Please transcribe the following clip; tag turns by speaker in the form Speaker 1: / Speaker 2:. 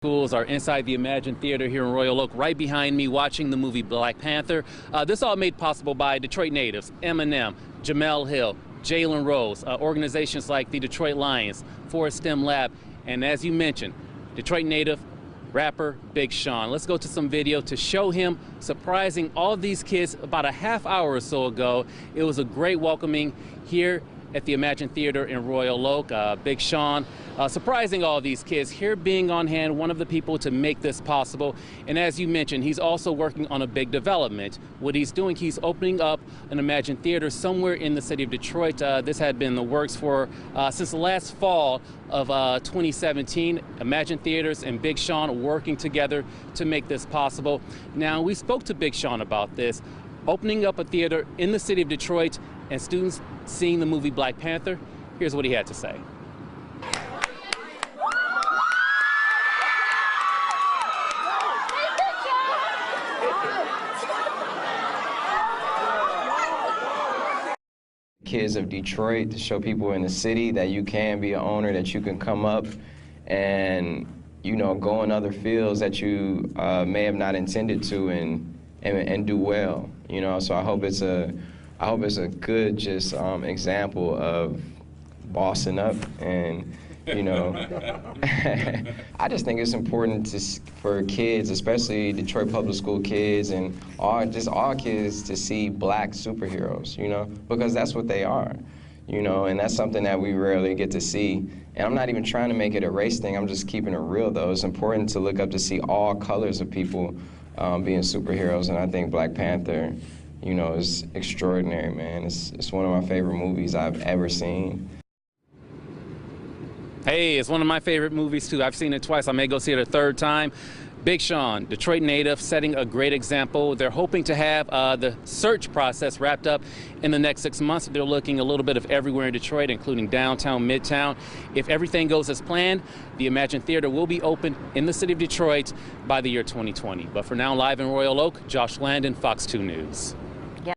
Speaker 1: Schools are inside the Imagine Theater here in Royal Oak, right behind me, watching the movie Black Panther. This all made possible by Detroit natives, Eminem, Jamel Hill, Jalen Rose, organizations like the Detroit Lions, Forest STEM Lab, and as you mentioned, Detroit native rapper Big Sean. Let's go to some video to show him surprising all of these kids about a half hour or so ago. It was a great welcoming here at the Imagine Theater in Royal Oak. Big Sean surprising all these kids, here being on hand, one of the people to make this possible. And as you mentioned, he's also working on a big development. What he's doing, he's opening up an Imagine Theater somewhere in the city of Detroit. This had been in the works for since the last fall of 2017. Imagine Theaters and Big Sean working together to make this possible. Now, we spoke to Big Sean about this, opening up a theater in the city of Detroit and students seeing the movie Black Panther. Here's what he had to say.
Speaker 2: Kids of Detroit, to show people in the city that you can be an owner, that you can come up and, you know, go in other fields that you may have not intended to and do well, you know. So I hope it's a good just example of bossing up, and you know, I just think it's important for kids, especially Detroit public school kids and all kids, to see black superheroes, you know, because that's what they are, you know, and that's something that we rarely get to see. And I'm not even trying to make it a race thing, I'm just keeping it real though. It's important to look up to see all colors of people being superheroes, and I think Black Panther, you know, is extraordinary, man. It's one of my favorite movies I've ever seen.
Speaker 1: Hey, it's one of my favorite movies too. I've seen it twice. I may go see it a third time. Big Sean, Detroit native, setting a great example. They're hoping to have the search process wrapped up in the next 6 months. They're looking a little bit of everywhere in Detroit, including downtown, midtown. If everything goes as planned, the Imagine Theater will be open in the city of Detroit by the year 2020. But for now, live in Royal Oak, Josh Landon, Fox 2 News.